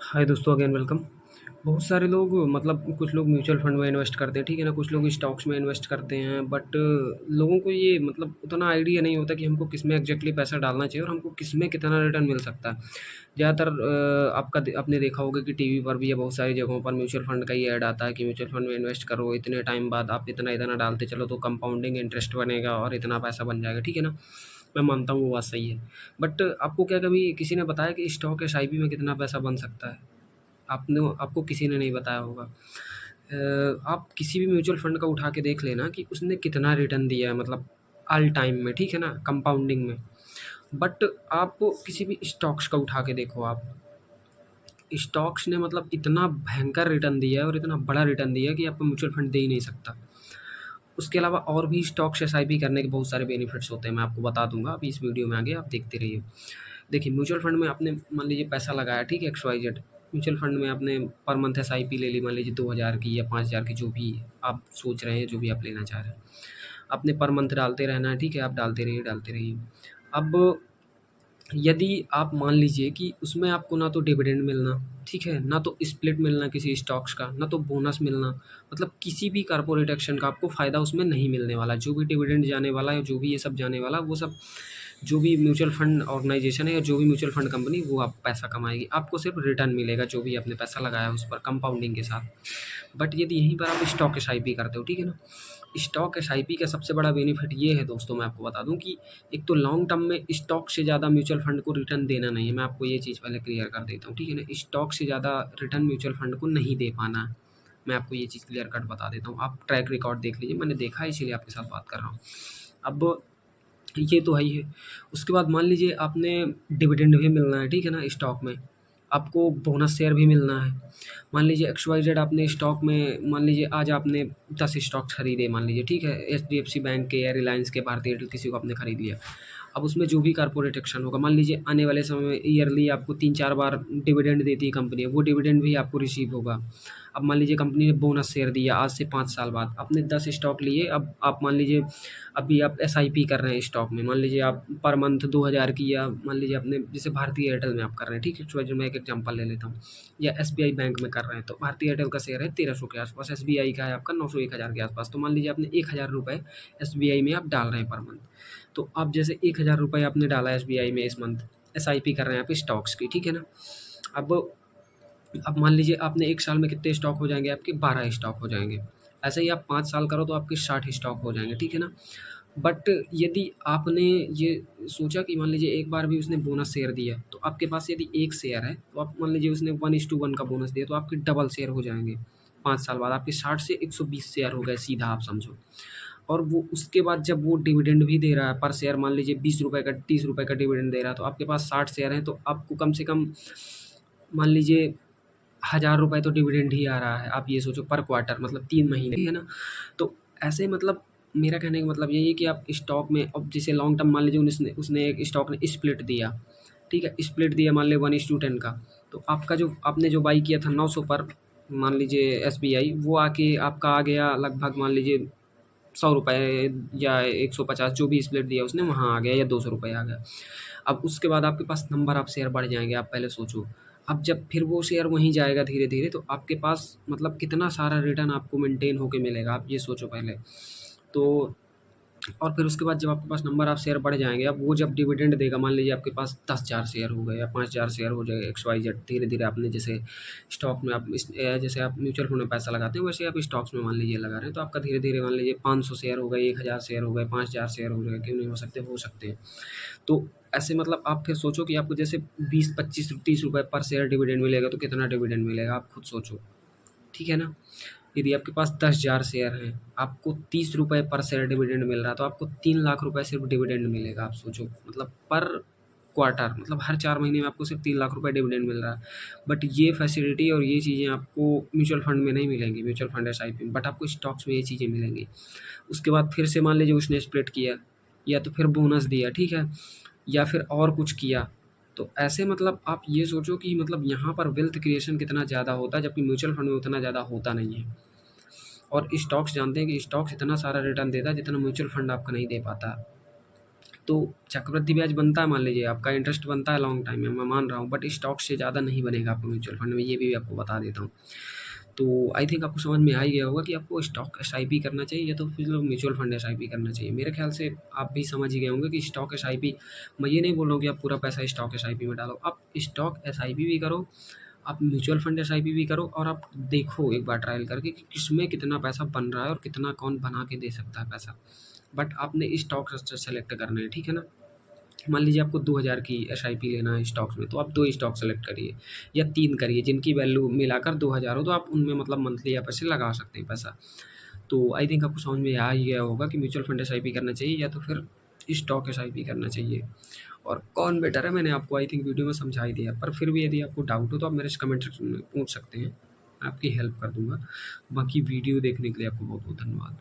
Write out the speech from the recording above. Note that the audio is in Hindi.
हाय दोस्तों, अगेन वेलकम। बहुत सारे लोग मतलब कुछ लोग म्यूचुअल फंड में इन्वेस्ट करते हैं, ठीक है ना। कुछ लोग स्टॉक्स में इन्वेस्ट करते हैं, बट लोगों को ये मतलब उतना आइडिया नहीं होता कि हमको किस में एग्जैक्टली पैसा डालना चाहिए और हमको किस में कितना रिटर्न मिल सकता है। ज़्यादातर आपने देखा होगा कि टीवी पर भी या बहुत सारी जगहों पर म्यूचुअल फंड का ही ऐड आता है कि म्यूचुअल फंड में इन्वेस्ट करो, इतने टाइम बाद आप इतना इतना डालते चलो तो कंपाउंडिंग इंटरेस्ट बनेगा और इतना पैसा बन जाएगा, ठीक है ना। मैं मानता हूँ वो बात सही है, बट आपको क्या कभी किसी ने बताया कि स्टॉक एसआईपी में कितना पैसा बन सकता है? आपको किसी ने नहीं बताया होगा। आप किसी भी म्यूचुअल फंड का उठा के देख लेना कि उसने कितना रिटर्न दिया है, मतलब ऑल टाइम में, ठीक है ना, कंपाउंडिंग में। बट आप किसी भी स्टॉक्स का उठा के देखो, आप स्टॉक्स ने मतलब इतना भयंकर रिटर्न दिया है और इतना बड़ा रिटर्न दिया है कि आपको म्यूचुअल फंड दे ही नहीं सकता। उसके अलावा और भी स्टॉक्स एसआईपी करने के बहुत सारे बेनिफिट्स होते हैं, मैं आपको बता दूंगा अभी इस वीडियो में, आगे आप देखते रहिए। देखिए, म्यूचुअल फंड में आपने मान लीजिए पैसा लगाया, ठीक है, X Y Z mutual fund में आपने पर मंथ एसआईपी ले ली, मान लीजिए 2000 की या 5000 की, जो भी आप सोच रहे हैं, जो भी आप लेना चाह रहे हैं। आपने पर मंथ डालते रहना है, ठीक है, आप डालते रहिए डालते रहिए। अब यदि आप मान लीजिए कि उसमें आपको ना तो डिविडेंड मिलना, ठीक है, ना तो स्प्लिट मिलना किसी स्टॉक्स का, ना तो बोनस मिलना, मतलब किसी भी कॉर्पोरेट एक्शन का आपको फ़ायदा उसमें नहीं मिलने वाला। जो भी डिविडेंड जाने वाला है, जो भी ये सब जाने वाला, वो सब जो भी म्यूचुअल फंड ऑर्गेनाइजेशन है या जो भी म्यूचुअल फंड कंपनी, वो आप पैसा कमाएगी, आपको सिर्फ रिटर्न मिलेगा जो भी आपने पैसा लगाया उस पर कंपाउंडिंग के साथ। बट यदि यहीं पर आप स्टॉक एसआईपी करते हो, ठीक है ना, स्टॉक एसआईपी का सबसे बड़ा बेनिफिट ये है दोस्तों, मैं आपको बता दूं कि एक तो लॉन्ग टर्म में स्टॉक से ज़्यादा म्यूचुअल फंड को रिटर्न देना नहीं है। मैं आपको ये चीज़ पहले क्लियर कर देता हूँ, ठीक है ना। स्टॉक से ज़्यादा रिटर्न म्यूचुअल फंड को नहीं दे पाना है। मैं आपको ये चीज़ क्लियर कट बता देता हूँ, आप ट्रैक रिकॉर्ड देख लीजिए, मैंने देखा है इसीलिए आपके साथ बात कर रहा हूँ। अब ये तो है ही है। उसके बाद मान लीजिए आपने डिविडेंड भी मिलना है, ठीक है ना, स्टॉक में। आपको बोनस शेयर भी मिलना है। मान लीजिए एक्स वाई जेड आपने स्टॉक में, मान लीजिए आज आपने 10 स्टॉक्स खरीदे, मान लीजिए, ठीक है, एचडीएफसी बैंक के या रिलायंस के, भारतीय एयरटेल, किसी को आपने खरीद लिया। अब उसमें जो भी कॉर्पोरेट एक्शन होगा, मान लीजिए आने वाले समय में ईयरली आपको 3-4 बार डिविडेंड देती है कंपनी, वो डिविडेंड भी आपको रिसीव होगा। अब मान लीजिए कंपनी ने बोनस शेयर दिया आज से 5 साल बाद, आपने 10 स्टॉक लिए, अब आप मान लीजिए अभी आप एसआईपी कर रहे हैं स्टॉक में, मान लीजिए आप पर मंथ 2000 की, या मान लीजिए आपने जैसे भारतीय एयरटेल में आप कर रहे हैं, ठीक है, जो मैं एक एग्जांपल ले लेता हूँ, या एसबीआई बैंक में कर रहे हैं, तो भारतीय एयरटेल का शेयर है 1300 के आसपास, एसबीआई का है आपका 900 1000 के आसपास। तो मान लीजिए आपने 1000 रुपये एसबीआई में आप डाल रहे हैं पर मंथ। तो आप जैसे 1000 रुपये आपने डाला एसबीआई में इस मंथ, एसआईपी कर रहे हैं आप स्टॉक्स की, ठीक है ना। अब अब मान लीजिए आपने 1 साल में कितने स्टॉक हो जाएँगे आपके, 12 स्टॉक हो जाएँगे। ऐसे ही आप 5 साल करो तो आपके 60 स्टॉक हो जाएँगे, ठीक है ना। बट यदि आपने ये सोचा कि मान लीजिए एक बार भी उसने बोनस शेयर दिया, तो आपके पास यदि 1 शेयर है, तो आप मान लीजिए उसने 1:1 का बोनस दिया, तो आपके डबल शेयर हो जाएँगे। 5 साल बाद आपके 60 से 120 शेयर हो गए, सीधा आप समझो। और वो उसके बाद जब वो डिविडेंड भी दे रहा है पर शेयर, मान लीजिए 20 रुपए का, 30 रुपए का डिविडेंड दे रहा है, तो आपके पास 60 शेयर हैं, तो आपको कम से कम मान लीजिए 1000 रुपए तो डिविडेंड ही आ रहा है। आप ये सोचो पर क्वार्टर, मतलब 3 महीने, है ना। तो ऐसे मतलब मेरा कहने का मतलब यही है कि आप स्टॉक में, अब जैसे लॉन्ग टर्म मान लीजिए उसने उसने एक स्टॉक ने स्प्लिट दिया, ठीक है, स्प्लिट दिया मान लीजिए 1:10 का, तो आपका जो आपने जो बाई किया था 900 पर, मान लीजिए एसबीआई, वो आके आपका आ गया लगभग मान लीजिए 100 रुपए या 150, जो भी स्प्लिट दिया उसने वहाँ आ गया, या 200 रुपए आ गया। अब उसके बाद आपके पास नंबर ऑफ शेयर बढ़ जाएँगे, आप पहले सोचो। अब जब फिर वो शेयर वहीं जाएगा धीरे-धीरे, तो आपके पास मतलब कितना सारा रिटर्न आपको मेंटेन होके मिलेगा, आप ये सोचो पहले। तो और फिर उसके बाद जब आपके पास नंबर ऑफ शेयर बढ़ जाएँगे, अब वो जब डिविडेंड देगा, मान लीजिए आपके पास 10,000 शेयर हो गए या 5,000 शेयर हो जाए, एक्स वाई जेड, धीरे-धीरे आपने जैसे स्टॉक में आप जैसे आप म्यूचुअल फंड में पैसा लगाते हैं, वैसे आप स्टॉक्स में मान लीजिए लगा रहे हैं, तो आपका धीरे-धीरे मान लीजिए 500 शेयर हो गए, 1000 शेयर हो गए, 5000 शेयर हो गए, क्यों नहीं हो सकते? हो सकते हैं। तो ऐसे मतलब आप फिर सोचो कि आपको जैसे 20, 25, 30 रुपए पर शेयर डिविडेंड मिलेगा, तो कितना डिविडेंड मिलेगा, आप खुद सोचो, ठीक है ना? यदि आपके पास 10,000 शेयर हैं, आपको 30 रुपए पर शेयर डिविडेंड मिल रहा है, तो आपको 3 लाख रुपए सिर्फ डिविडेंड मिलेगा, आप सोचो, मतलब पर क्वार्टर, मतलब हर 4 महीने में आपको सिर्फ 3 लाख रुपए डिविडेंड मिल रहा है। बट ये फैसिलिटी और ये चीज़ें आपको म्यूचुअल फंड में नहीं मिलेंगी, म्यूचुअल फंड एसआईपी में, बट आपको स्टॉक्स में ये चीज़ें मिलेंगी। उसके बाद फिर से मान लीजिए उसने स्प्लिट किया, या तो फिर बोनस दिया, ठीक है, या फिर और कुछ किया। तो ऐसे मतलब आप ये सोचो कि मतलब यहाँ पर वेल्थ क्रिएशन कितना ज़्यादा होता है, जबकि म्यूचुअल फंड में उतना ज़्यादा होता नहीं है। और स्टॉक्स जानते हैं कि स्टॉक्स इतना सारा रिटर्न देता है जितना म्यूचुअल फंड आपका नहीं दे पाता। तो चक्रवृद्धि ब्याज बनता है, मान लीजिए आपका इंटरेस्ट बनता है लॉन्ग टाइम में, मैं मान रहा हूँ, बट स्टॉक से ज़्यादा नहीं बनेगा आपको म्यूचुअल फंड में, ये भी आपको बता देता हूँ। तो आई थिंक आपको समझ में आ ही गया होगा कि आपको स्टॉक एसआईपी करना चाहिए या तो फिर म्यूचुअल फंड एसआईपी करना चाहिए। मेरे ख्याल से आप भी समझ ही गए होंगे कि स्टॉक एसआईपी, मैं ये नहीं बोल रहा हूँ कि आप पूरा पैसा स्टॉक एसआईपी में डालो, आप स्टॉक एसआईपी भी करो, आप म्यूचुअल फंड एसआईपी भी करो, और आप देखो एक बार ट्रायल करके कि किसमें कितना पैसा बन रहा है और कितना कौन बना के दे सकता है पैसा। बट आपने स्टॉक सेलेक्ट करना है, ठीक है ना। मान लीजिए आपको 2000 की एसआईपी लेना है स्टॉक्स में, तो आप 2 स्टॉक सेलेक्ट करिए या 3 करिए जिनकी वैल्यू मिलाकर 2000 हो, तो आप उनमें मतलब मंथली आप ऐसे लगा सकते हैं पैसा। तो आई थिंक आपको समझ में आ ही गया होगा कि म्यूचुअल फंड एसआईपी करना चाहिए या तो फिर स्टॉक एसआईपी करना चाहिए, और कौन बेटर है मैंने आपको आई थिंक वीडियो में समझा ही दिया। पर फिर भी यदि आपको डाउट हो तो आप मेरे से कमेंट सेक्शन में पूछ सकते हैं, मैं आपकी हेल्प कर दूँगा। बाकी वीडियो देखने के लिए आपको बहुत-बहुत धन्यवाद।